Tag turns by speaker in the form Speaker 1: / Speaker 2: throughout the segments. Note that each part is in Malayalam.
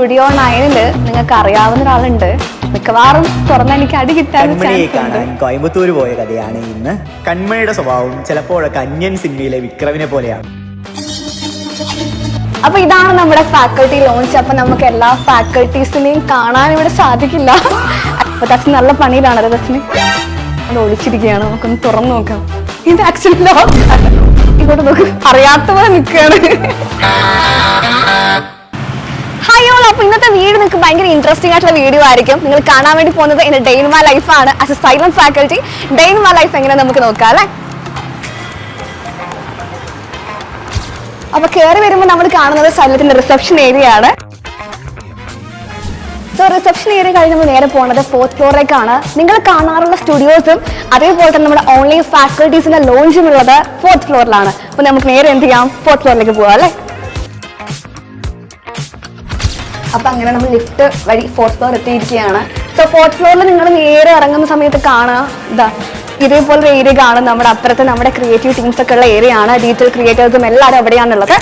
Speaker 1: സ്റ്റുഡിയോ 9 നിങ്ങൾക്ക് അറിയാവുന്ന ഒരാളുണ്ട്. മിക്കവാറും തുറന്ന എനിക്ക് അടി കിട്ടാൻ
Speaker 2: കാണാൻ കോയമ്പത്തൂർ പോയ കഥയാണ് ഇന്ന്. കൺമണിയുടെ സ്വഭാവം ചിലപ്പോഴൊക്കെ അന്യൻ സിനിമയിലെ വിക്രമിനെ പോലെയാണ്.
Speaker 1: അപ്പൊ ഇതാണ് നമ്മുടെ ഫാക്കൽറ്റി ലോഞ്ച്. അപ്പൊ നമുക്ക് എല്ലാ ഫാക്കൽറ്റീസിനെയും കാണാൻ ഇവിടെ സാധിക്കില്ല. അപ്പൊ ദർശന നല്ല പണിയിലാണ്. ദർശന ഒളിച്ചിരിക്കുകയാണ്. നമുക്കൊന്ന് തുറന്നു നോക്കാം. ഇത് ആക്ച്വലി ഇങ്ങോട്ട് നോക്ക്, അറിയാത്തവരെ നിൽക്കുകയാണ്. Hi all. അപ്പൊ ഇന്നത്തെ വീഡിയോ നിങ്ങൾക്ക് ഭയങ്കര ഇൻട്രസ്റ്റിംഗ് ആയിട്ടുള്ള വീഡിയോ ആയിരിക്കും. നിങ്ങൾ കാണാൻ വേണ്ടി പോകുന്നത് എന്റെ ഡേ ഇൻ മൈ ലൈഫ് ആണ്. As A silent faculty day in my life എങ്ങനെ നമുക്ക് നോക്കാം അല്ലെ. അപ്പൊ കയറി വരുമ്പോൾ നമ്മൾ കാണുന്നത് സൈലത്തിന്റെ റിസപ്ഷൻ ഏരിയ ആണ്. സോ റിസപ്ഷൻ ഏരിയ കഴിഞ്ഞ് നമ്മൾ നേരെ പോകുന്നത് 4th ഫ്ലോറിലേക്കാണ്. നിങ്ങൾ കാണാറുള്ള സ്റ്റുഡിയോസും അതേപോലെ തന്നെ നമ്മുടെ ഓൺലൈൻ ഫാക്കൽറ്റീസിന്റെ ലോഞ്ചും ഉള്ളത് 4th ഫ്ലോറിലാണ്. അപ്പൊ നമുക്ക് നേരെ എന്ത് ചെയ്യാം, 4th ഫ്ലോറിലേക്ക് പോവാം അല്ലെ. അപ്പൊ അങ്ങനെ നമ്മൾ ലിഫ്റ്റ് വഴി 4th ഫ്ലോർ എത്തിയിരിക്കുകയാണ്. സോ 4th ഫ്ലോറിൽ നിങ്ങൾ നേരെ ഇറങ്ങുന്ന സമയത്ത് കാണുക ഇതാ ഇതേപോലൊരു ഏരിയ കാണും. നമ്മുടെ അപ്പുറത്ത് നമ്മുടെ ക്രിയേറ്റീവ് ടീംസ് ഒക്കെ ഉള്ള ഏരിയ ആണ്. ഡിജിറ്റൽ ക്രിയേറ്റേഴ്സും എല്ലാവരും അവിടെയാണുള്ളത്.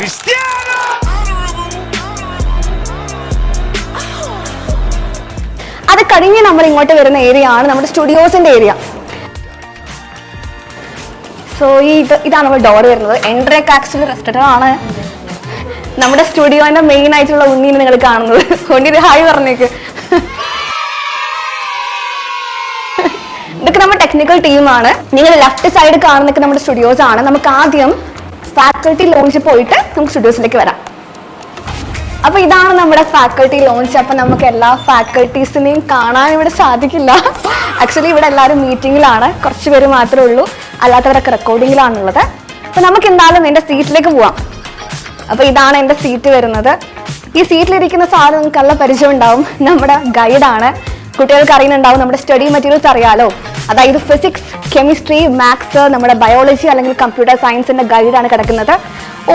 Speaker 1: അത് കഴിഞ്ഞ് നമ്മൾ ഇങ്ങോട്ട് വരുന്ന ഏരിയ ആണ് നമ്മുടെ സ്റ്റുഡിയോസിന്റെ ഏരിയ. സോ ഇതാണ് നമ്മൾ ഡോർ വരുന്നത്. എൻട്രി ഒക്കെ ആക്ച്വലി റെസ്റ്റോറന്റ് ആണ്. നമ്മുടെ സ്റ്റുഡിയോന്റെ മെയിൻ ആയിട്ടുള്ള ഉണ്ണിയാണ് നിങ്ങൾ കാണുന്നത്. ഉണ്ണി ഹായ് പറഞ്ഞേക്ക്. ഇതൊക്കെ നമ്മുടെ ടെക്നിക്കൽ ടീമാണ്. നിങ്ങൾ ലെഫ്റ്റ് സൈഡ് കാണുന്നൊക്കെ നമ്മുടെ സ്റ്റുഡിയോസ് ആണ്. നമുക്ക് ആദ്യം ഫാക്കൽറ്റി ലോഞ്ച് പോയിട്ട് നമുക്ക് സ്റ്റുഡിയോസിലേക്ക് വരാം. അപ്പൊ ഇതാണ് നമ്മുടെ ഫാക്കൽറ്റി ലോഞ്ച്. അപ്പൊ നമുക്ക് എല്ലാ ഫാക്കൽറ്റീസിനെയും കാണാൻ ഇവിടെ സാധിക്കില്ല. ആക്ച്വലി ഇവിടെ എല്ലാവരും മീറ്റിംഗിലാണ്. കുറച്ച് പേര് മാത്രമേ ഉള്ളൂ. അല്ലാത്തവരൊക്കെ റെക്കോർഡിങ്ങിലാണുള്ളത്. അപ്പൊ നമുക്ക് എന്തായാലും എന്റെ സീറ്റിലേക്ക് പോവാം. അപ്പൊ ഇതാണ് എന്റെ സീറ്റ് വരുന്നത്. ഈ സീറ്റിലിരിക്കുന്ന സാറ് നിങ്ങൾക്ക് നല്ല പരിചയം ഉണ്ടാവും. നമ്മുടെ ഗൈഡാണ്. കുട്ടികൾക്ക് അറിയുന്നുണ്ടാവും. നമ്മുടെ സ്റ്റഡി മെറ്റീരിയൽസ് അറിയാലോ. അതായത് ഫിസിക്സ്, കെമിസ്ട്രി, മാത്സ്, നമ്മുടെ ബയോളജി അല്ലെങ്കിൽ കമ്പ്യൂട്ടർ സയൻസിന്റെ ഗൈഡാണ് കിടക്കുന്നത്.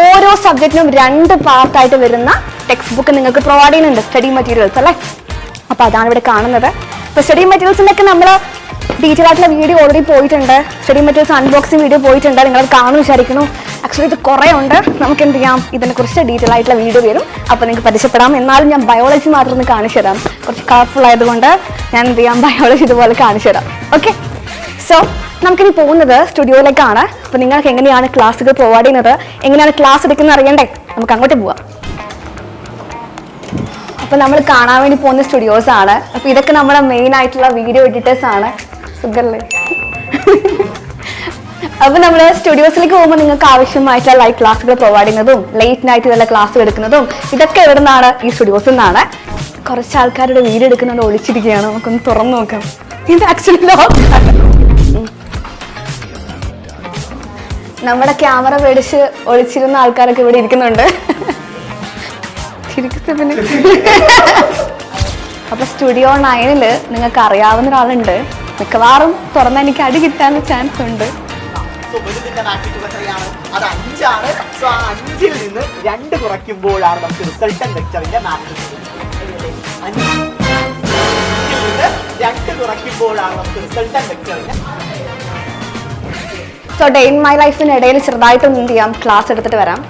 Speaker 1: ഓരോ സബ്ജക്റ്റിനും 2 പാർട്ടായിട്ട് വരുന്ന ടെക്സ്റ്റ് ബുക്ക് നിങ്ങൾക്ക് പ്രൊവൈഡ് ചെയ്യുന്നുണ്ട്, സ്റ്റഡി മെറ്റീരിയൽസ് അല്ലേ. അപ്പൊ അതാണ് ഇവിടെ കാണുന്നത്. ഇപ്പൊ സ്റ്റഡി മെറ്റീരിയൽസിന്റെ ഒക്കെ നമ്മൾ ഡീറ്റെയിൽ ആയിട്ടുള്ള വീഡിയോ ഓൾറെഡി പോയിട്ടുണ്ട്. സ്റ്റഡി മെറ്റീരിയൽസ് അൺബോക്സിംഗ് വീഡിയോ പോയിട്ടുണ്ട്. നിങ്ങൾ കാണും വിചാരിക്കുന്നു. ആക്ച്വലി ഇത് കുറേ ഉണ്ട്. നമുക്ക് എന്ത് ചെയ്യാം, ഇതിനെക്കുറിച്ച് ഡീറ്റെയിൽ ആയിട്ടുള്ള വീഡിയോ വരും. അപ്പോൾ നിങ്ങൾക്ക് പരിചയപ്പെടാം. എന്നാലും ഞാൻ ബയോളജി മാത്രം ഒന്ന് കാണിച്ചു തരാം. കുറച്ച് കളർഫുൾ ആയതുകൊണ്ട് ഞാൻ എന്ത് ചെയ്യാം, ബയോളജി ഇതുപോലെ കാണിച്ചു തരാം. ഓക്കെ. സോ നമുക്കിനി പോകുന്നത് സ്റ്റുഡിയോയിലേക്കാണ്. അപ്പോൾ നിങ്ങൾക്ക് എങ്ങനെയാണ് ക്ലാസ്സുകൾ പ്രൊവൈഡ് ചെയ്യുന്നത്, എങ്ങനെയാണ് ക്ലാസ് എടുക്കുന്നത് അറിയണ്ടേ. നമുക്ക് അങ്ങോട്ട് പോവാം. അപ്പോൾ നമ്മൾ കാണാൻ വേണ്ടി പോകുന്ന സ്റ്റുഡിയോസ് ആണ്. അപ്പോൾ ഇതൊക്കെ നമ്മുടെ മെയിൻ ആയിട്ടുള്ള വീഡിയോ എഡിറ്റേഴ്സ് ആണ്. സുഖല്ലേ. അപ്പൊ നമ്മൾ സ്റ്റുഡിയോസിലേക്ക് പോകുമ്പോൾ നിങ്ങൾക്ക് ആവശ്യമായിട്ടുള്ള ലൈവ് ക്ലാസ്സുകൾ പ്രൊവൈഡ് ചെയ്യുന്നതും ലേറ്റ് നൈറ്റ് വല്ല ക്ലാസ് എടുക്കുന്നതും ഇതൊക്കെ എവിടെ നിന്നാണ്, ഈ സ്റ്റുഡിയോസിൽ നിന്നാണ്. കുറച്ച് ആൾക്കാരുടെ വീഡിയോ എടുക്കുന്നുണ്ട്, ഒളിച്ചിരിക്കുകയാണ്. നമുക്കൊന്ന് തുറന്നു നോക്കാം. ഇത് ആക്ച്വലി നമ്മുടെ ക്യാമറ പേടിച്ച് ഒളിച്ചിരുന്ന ആൾക്കാരൊക്കെ ഇവിടെ ഇരിക്കുന്നുണ്ട്. അപ്പൊ സ്റ്റുഡിയോ 9 നിങ്ങൾക്ക് അറിയാവുന്ന ഒരാളുണ്ട്. മിക്കവാറും തുറന്ന എനിക്ക് അടി കിട്ടാൻ ചാൻസ് ഉണ്ട്.
Speaker 2: അത് 5 ആണ്. സോ ആ 5ൽ നിന്ന് 2 കുറയ്ക്കുമ്പോഴാണ് നമുക്ക് റിസൾട്ടന്റ് വെക്ടറിന്റെ മാട്രിക്സ്. 5ൽ നിന്ന് 2 കുറയ്ക്കുമ്പോഴാണ് നമുക്ക് റിസൾട്ടന്റ് വെക്ടറിന്റെ.
Speaker 1: സോ ഡേ ഇൻ മൈ ലൈഫിനിടയിൽ ചെറുതായിട്ടൊന്നും എന്ത് ചെയ്യാം, ക്ലാസ് എടുത്തിട്ട് വരാം.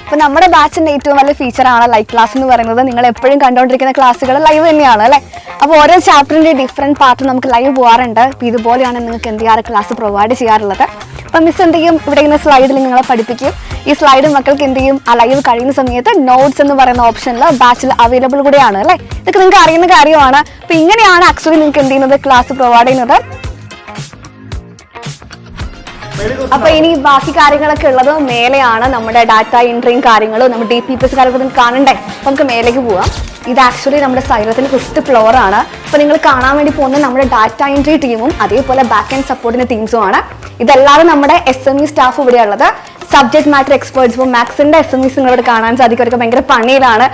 Speaker 1: അപ്പൊ നമ്മുടെ ബാച്ചിന്റെ ഏറ്റവും വലിയ ഫീച്ചറാണ് ലൈവ് ക്ലാസ് എന്ന് പറയുന്നത്. നിങ്ങൾ എപ്പോഴും കണ്ടുകൊണ്ടിരിക്കുന്ന ക്ലാസ്സുകൾ ലൈവ് തന്നെയാണ് അല്ലെ. അപ്പോൾ ഓരോ ചാപ്റ്ററിന്റെ ഡിഫറെന്റ് പാർട്ട് നമുക്ക് ലൈവ് പോകാറുണ്ട്. അപ്പോൾ ഇതുപോലെയാണ് നിങ്ങൾക്ക് എന്ത് ചെയ്യാറ്, ക്ലാസ് പ്രൊവൈഡ് ചെയ്യാറുള്ളത്. അപ്പം മിസ് എന്ത് ചെയ്യും, ഇവിടെ ഇങ്ങനെ സ്ലൈഡിൽ നിങ്ങളെ പഠിപ്പിക്കും. ഈ സ്ലൈഡ് മക്കൾക്ക് എന്ത് ചെയ്യും, ആ ലൈവ് കഴിയുന്ന സമയത്ത് നോട്ട്സ് എന്ന് പറയുന്ന ഓപ്ഷനിൽ ബാച്ചിൽ അവൈലബിൾ കൂടെയാണ് അല്ലേ. ഇതൊക്കെ നിങ്ങൾക്ക് അറിയുന്ന കാര്യമാണ്. അപ്പോൾ ഇങ്ങനെയാണ് ആക്ച്വലി നിങ്ങൾക്ക് എന്ത് ചെയ്യുന്നത്, ക്ലാസ് പ്രൊവൈഡ് ചെയ്യുന്നത്. അപ്പൊ ഇനി ബാക്കി കാര്യങ്ങളൊക്കെ ഉള്ളത് മേലെയാണ്. നമ്മുടെ ഡാറ്റ എൻട്രിയും കാര്യങ്ങളും നമ്മുടെ DPPS കാര്യങ്ങളൊക്കെ കാണണ്ടേ. അപ്പൊ നമുക്ക് മേലേക്ക് പോവാം. ഇത് ആക്ച്വലി നമ്മുടെ സൈലത്തിന്റെ 5th ഫ്ലോർ ആണ്. അപ്പൊ നിങ്ങൾ കാണാൻ വേണ്ടി പോകുന്നത് നമ്മുടെ ഡാറ്റ എൻട്രി ടീമും അതേപോലെ ബാക്ക് ആൻഡ് സപ്പോർട്ടിന്റെ ടീംസും ആണ്. ഇതെല്ലാവരും നമ്മുടെ SME സ്റ്റാഫ് ഇവിടെയുള്ളത്. Subject matter experts. ഇപ്പോൾ മാത്സിന്റെ SMEs നിങ്ങളിവിടെ കാണാൻ സാധിക്കും. അവർക്ക് ഭയങ്കര പണിയിലാണ്.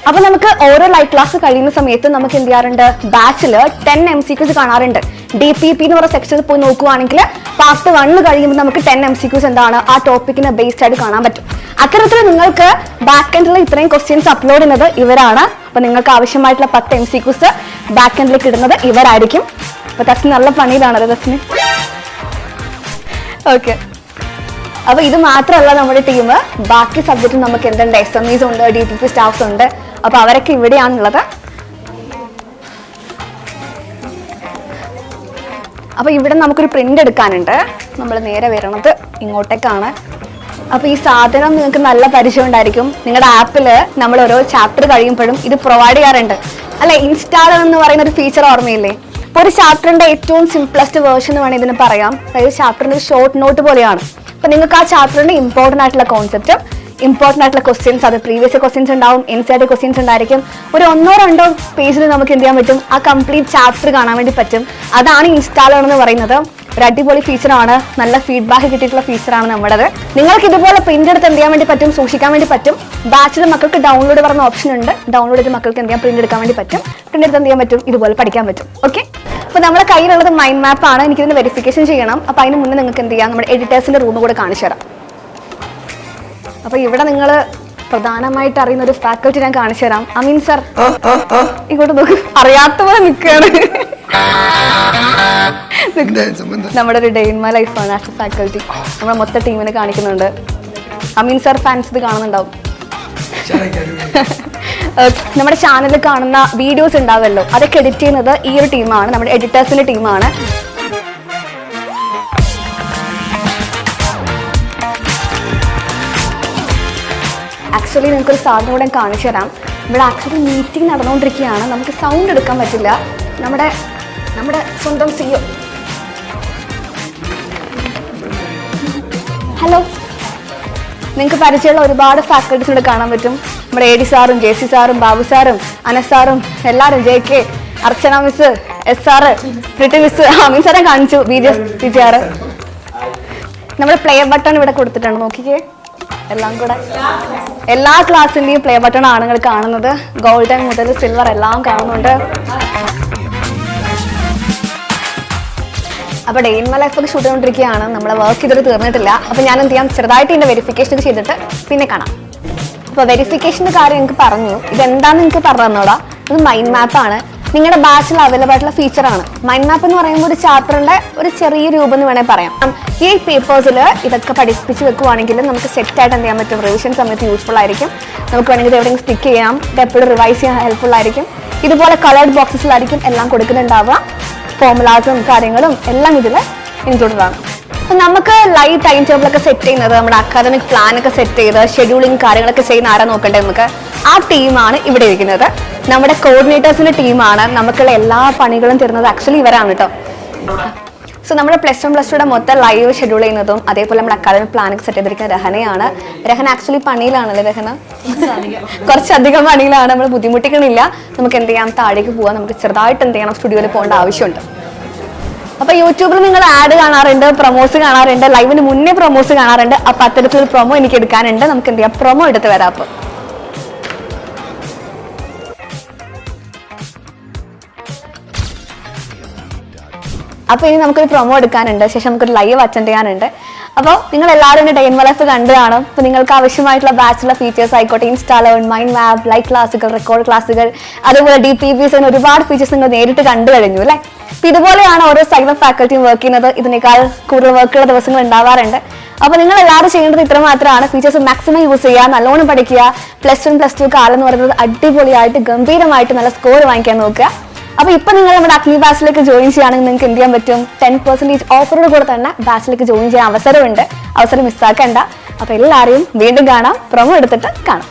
Speaker 1: അപ്പൊ നമുക്ക് ഓരോ ലൈവ് ക്ലാസ് കഴിയുന്ന സമയത്ത് നമുക്ക് എന്ത് ചെയ്യാറുണ്ട്, ബാച്ചിൽ 10 MCQs കാണാറുണ്ട്. DPP എന്ന് പറയുന്ന സെക്ഷനിൽ പോയി നോക്കുവാണെങ്കിൽ പാർട്ട് 1 കഴിയുമ്പോൾ നമുക്ക് 10 MCQs എന്താണ്, ആ ടോപ്പിക്കിനെ ബേസ്ഡ് ആയിട്ട് കാണാൻ പറ്റും. അത്തരത്തിൽ നിങ്ങൾക്ക് ബാക്ക് എൻഡിൽ ഇത്രയും ക്വസ്റ്റ്യൻസ് അപ്ലോഡ് ചെയ്യുന്നത് ഇവരാണ്. അപ്പൊ നിങ്ങൾക്ക് ആവശ്യമായിട്ടുള്ള 10 MCQs ബാക്ക് എൻഡിലേക്ക് ഇടുന്നത് ഇവരായിരിക്കും. അപ്പൊ ദർശന നല്ല പണിയിലാണ് ദർശന്. ഓക്കെ. അപ്പൊ ഇത് മാത്രമല്ല നമ്മുടെ ടീം, ബാക്കി സബ്ജക്റ്റും നമുക്ക് എന്തുണ്ട്, SMEs ഉണ്ട്, DPP സ്റ്റാഫ്സ് ഉണ്ട്. അപ്പൊ അവരൊക്കെ ഇവിടെയാണുള്ളത്. അപ്പൊ ഇവിടെ നമുക്കൊരു പ്രിന്റ് എടുക്കാനുണ്ട്. നമ്മൾ നേരെ വരണത് ഇങ്ങോട്ടേക്കാണ്. അപ്പൊ ഈ സാധനം നിങ്ങൾക്ക് നല്ല പരിചയം ഉണ്ടായിരിക്കും. നിങ്ങളുടെ ആപ്പിൽ നമ്മൾ ഓരോ ചാപ്റ്റർ കഴിയുമ്പോഴും ഇത് പ്രൊവൈഡ് ചെയ്യാറുണ്ട് അല്ലെ. ഇൻസ്റ്റാളർ എന്ന് പറയുന്ന ഒരു ഫീച്ചർ ഓർമ്മയില്ലേ? അപ്പോൾ ഒരു ചാപ്റ്ററിന്റെ ഏറ്റവും സിംപ്ലസ്റ്റ് വേർഷൻ എന്ന് വേണമെങ്കിൽ ഇതിന് പറയാം. അതായത് ചാപ്റ്ററിന്റെ ഷോർട്ട് നോട്ട് പോലെയാണ്. അപ്പൊ നിങ്ങൾക്ക് ആ ചാപ്റ്ററിന്റെ ഇമ്പോർട്ടൻ്റ് ആയിട്ടുള്ള കോൺസെപ്റ്റ്, ഇമ്പോർട്ടൻ്റ് ആയിട്ടുള്ള ക്വസ്റ്റ്യൻസ്, അത് പ്രീവിയസ് ക്വസ്റ്റ്യൻസ് ഉണ്ടാവും, NCERT ക്വസ്റ്റ്യൻസ് ഉണ്ടായിരിക്കും. ഒരു 1-2 പേജിൽ നമുക്ക് എന്ത് ചെയ്യാൻ പറ്റും, ആ കംപ്ലീറ്റ് ചാപ്റ്റർ കാണാൻ വേണ്ടി പറ്റും. അതാണ് ഇൻസ്റ്റാളർ എന്ന് പറയുന്നത്. ഒരു അടിപൊളി ഫീച്ചറാണ്, നല്ല ഫീഡ്ബാക്ക് കിട്ടിയിട്ടുള്ള ഫീച്ചറാണ് നമ്മുടേത്. നിങ്ങൾക്ക് ഇതുപോലെ പ്രിന്റ് എടുത്ത് എന്ത് ചെയ്യാൻ വേണ്ടി പറ്റും, സൂക്ഷിക്കാൻ വേണ്ടി പറ്റും. ബാച്ചിലെ മക്കൾക്ക് ഡൗൺലോഡ് പറഞ്ഞ ഓപ്ഷൻ ഉണ്ട്. ഡൗൺലോഡ് ചെയ്ത് മക്കൾക്ക് എന്ത് ചെയ്യാം, പ്രിന്റ് എടുക്കാൻ വേണ്ടി പറ്റും. പ്രിന്റ് എടുത്ത് എന്ത് ചെയ്യാൻ പറ്റും, ഇതുപോലെ പഠിക്കാൻ പറ്റും. ഓക്കെ, അപ്പോൾ നമ്മുടെ കയ്യിലുള്ളത് മൈൻഡ് മാപ്പ് ആണ്. എനിക്കിതിന് വെരിഫിക്കേഷൻ ചെയ്യണം. അപ്പോൾ അതിന് മുന്നേ നിങ്ങൾക്ക് എന്ത് ചെയ്യാം, നമ്മുടെ എഡിറ്റേഴ്സിന്റെ റൂം കൂടെ കാണിച്ചു തരാം. അപ്പോൾ ഇവിടെ നിങ്ങൾ പ്രധാനമായിട്ട് അറിയുന്ന ഒരു ഫാക്കൽറ്റി ഞാൻ കാണിച്ചു തരാം. അമീൻ സർ ഇങ്ങോട്ട് നോക്ക്, അറിയാത്ത പോലെ നിൽക്കുകയാണ്. നമ്മുടെ ഒരു ഡേ ഇൻ മൈ ലൈഫാണ് ആസ് എ ഫാക്കൽറ്റി. നമ്മുടെ മൊത്തം ടീമിനെ കാണിക്കുന്നുണ്ട്. അമീൻ സർ ഫാൻസ് ഇത് കാണുന്നുണ്ടാവും. നമ്മുടെ ചാനലിൽ കാണുന്ന വീഡിയോസ് ഉണ്ടാവുമല്ലോ, അതൊക്കെ എഡിറ്റ് ചെയ്യുന്നത് ഈ ഒരു ടീമാണ്, നമ്മുടെ എഡിറ്റേഴ്സിന്റെ ടീമാണ്. ആക്ച്വലി നിങ്ങൾക്കൊരു സാധനം കൂടെ കാണിച്ചു തരാം. ഇവിടെ ആക്ച്വലി മീറ്റിംഗ് നടന്നുകൊണ്ടിരിക്കുകയാണ്. നമുക്ക് സൗണ്ട് എടുക്കാൻ പറ്റില്ല. നമ്മുടെ സ്വന്തം CEO. ഹലോ, നിങ്ങൾക്ക് പരിചയമുള്ള ഒരുപാട് ഫാക്കൽറ്റീസ് ഇവിടെ കാണാൻ പറ്റും. നമ്മുടെ AD സാറും JC സാറും ബാബു സാറും അനസ് സാറും എല്ലാവരും, JK, അർച്ചന മിസ്, SR, പ്രിറ്റി മിസ്, അമീൻ സാറെ കാണിച്ചു, BJR. നമ്മുടെ പ്ലേ ബട്ടൺ ഇവിടെ കൊടുത്തിട്ടുണ്ട്, നോക്കിക്കേ. എല്ലാം കൂടെ എല്ലാ ക്ലാസ്സിന്റെയും പ്ലേ ബട്ടൺ ആണ് നിങ്ങൾ കാണുന്നത്. ഗോൾഡൻ മുതൽ സിൽവർ എല്ലാം കാണുന്നുണ്ട്. അപ്പോൾ ഡേ ഇൻ മൈ ലൈഫ് ഒക്കെ ഷൂട്ട് ചെയ്തുകൊണ്ടിരിക്കുകയാണ്. നമ്മളെ വർക്ക് ഇതുവരെ തീർന്നിട്ടില്ല. അപ്പോൾ ഞാൻ എന്ത് ചെയ്യാം, ചെറുതായിട്ട് ഇതിൻ്റെ വെരിഫിക്കേഷൻ ചെയ്തിട്ട് പിന്നെ കാണാം. അപ്പോൾ വെരിഫിക്കേഷൻ്റെ കാര്യം എനിക്ക് പറഞ്ഞു. ഇതെന്താണെന്ന് എനിക്ക് പറഞ്ഞു തന്നോടാ. ഇത് മൈൻഡ് മാപ്പാണ്. നിങ്ങളുടെ ബാച്ചിൽ അവൈലബിൾ ആയിട്ടുള്ള ഫീച്ചറാണ്. മൈൻഡ് മാപ്പ് എന്ന് പറയുമ്പോൾ ഒരു ചാപ്റ്ററിന്റെ ഒരു ചെറിയ രൂപം എന്ന് വേണമെങ്കിൽ പറയാം. ഈ പേപ്പേഴ്സിൽ ഇതൊക്കെ പഠിപ്പിച്ച് വെക്കുവാണെങ്കിൽ നമുക്ക് സെറ്റായിട്ട് എന്ത് ചെയ്യാൻ പറ്റും, റിവിഷൻ സമയത്ത് യൂസ്ഫുൾ ആയിരിക്കും. നമുക്ക് വേണമെങ്കിൽ ഇത് എവിടെയെങ്കിലും സ്റ്റിക്ക് ചെയ്യാം, ഇത് എപ്പോഴും റിവൈസ് ചെയ്യാൻ ഹെൽപ്ഫുൾ ആയിരിക്കും. ഇതുപോലെ കളേർഡ് ബോക്സസിലായിരിക്കും എല്ലാം കൊടുക്കുന്നുണ്ടാവുക. ഫോർമുലാസും കാര്യങ്ങളും എല്ലാം ഇതിൽ ഇൻക്ലൂഡഡ് ആണ്. അപ്പം നമുക്ക് ലൈവ് ടൈം ടേബിളൊക്കെ സെറ്റ് ചെയ്യുന്നത്, നമ്മുടെ അക്കാദമിക് പ്ലാൻ ഒക്കെ സെറ്റ് ചെയ്ത് ഷെഡ്യൂളിങ് കാര്യങ്ങളൊക്കെ ചെയ്യുന്ന ആരാ നോക്കണ്ടേ നമുക്ക്? ആ ടീമാണ് ഇവിടെ ഇരിക്കുന്നത്. നമ്മുടെ കോർഡിനേറ്റേഴ്സിന്റെ ടീമാണ്. നമുക്കുള്ള എല്ലാ പണികളും തരുന്നത് ആക്ച്വലി ഇവരാണ് കേട്ടോ. സോ നമ്മുടെ +1+2 മൊത്തം ലൈവ് ഷെഡ്യൂൾ ചെയ്യുന്നതും അതേപോലെ നമ്മുടെ അക്കാദമിക് പ്ലാനൊക്കെ സെറ്റ് ചെയ്തിരിക്കുന്ന രഹനയാണ്. രഹന ആക്ച്വലി പണിയിലാണല്ലേ രഹന? കുറച്ചധികം പണിയിലാണ്. നമ്മൾ ബുദ്ധിമുട്ടിക്കണില്ല. നമുക്ക് എന്ത് ചെയ്യാം, താഴേക്ക് പോവാം. നമുക്ക് ചെറുതായിട്ട് എന്ത് ചെയ്യണം, സ്റ്റുഡിയോയിൽ പോകേണ്ട ആവശ്യമുണ്ട്. അപ്പൊ യൂട്യൂബിൽ നിങ്ങൾ ആഡ് കാണാറുണ്ട്, പ്രൊമോസ് കാണാറുണ്ട്, ലൈവിന് മുന്നേ പ്രൊമോസ് കാണാറുണ്ട്. അപ്പൊ അത്തരത്തിലൊരു പ്രൊമോ എനിക്ക് എടുക്കാനുണ്ട്. നമുക്ക് എന്ത് ചെയ്യാം, പ്രൊമോ എടുത്ത് വരാം. അപ്പൊ ഇനി നമുക്കൊരു പ്രൊമോ എടുക്കാനുണ്ട്. ശേഷം നമുക്കൊരു ലൈവ് അറ്റൻഡ് ചെയ്യാനുണ്ട്. അപ്പോൾ നിങ്ങൾ എല്ലാവരും എൻ്റെ ഡേ ഇൻ മൈ ലൈഫ് കണ്ടു കാണും. അപ്പോൾ നിങ്ങൾക്ക് ആവശ്യമായിട്ടുള്ള ബാച്ചിലർ ഫീച്ചേഴ്സ് ആയിക്കോട്ടെ, ഇൻസ്റ്റാളർ, മൈൻഡ് മാപ്പ്, ലൈവ് ക്ലാസുകൾ, റെക്കോർഡ് ക്ലാസുകൾ, അതുപോലെ DPPs, ഒരുപാട് ഫീച്ചേഴ്സ് നിങ്ങൾ നേരിട്ട് കണ്ടു കഴിഞ്ഞു അല്ലേ? അപ്പോൾ ഇതുപോലെയാണ് ഓരോ സൈബർ ഫാക്കൽറ്റിയും വർക്ക് ചെയ്യുന്നത്. ഇതിനേക്കാൾ കൂടുതൽ വർക്കുള്ള ദിവസങ്ങൾ ഉണ്ടാവാറുണ്ട്. അപ്പോൾ നിങ്ങൾ എല്ലാവരും ചെയ്യേണ്ടത് ഇത്ര മാത്രമാണ്. ഫീച്ചേഴ്സ് മാക്സിമം യൂസ് ചെയ്യുക, നല്ലോണം പഠിക്കുക. +1+2 കാലം എന്ന് പറയുന്നത് അടിപൊളിയായിട്ട് ഗംഭീരമായിട്ട് നല്ല സ്കോർ വാങ്ങിക്കാൻ നോക്കുക. അപ്പോൾ ഇപ്പൊ നിങ്ങൾ നമ്മുടെ അഗ്നി ബാച്ചിലേക്ക് ജോയിൻ ചെയ്യുകയാണെങ്കിൽ നിങ്ങൾക്ക് എന്ത് ചെയ്യാൻ പറ്റും, 10% ഓഫറോട് കൂടെ തന്നെ ബാച്ചിലേക്ക് ജോയിൻ ചെയ്യാൻ അവസരമുണ്ട്. അവസരം മിസ്സാക്കണ്ട. അപ്പോൾ എല്ലാവരെയും വീണ്ടും കാണാം, പ്രൊമോ എടുത്തിട്ട് കാണാം.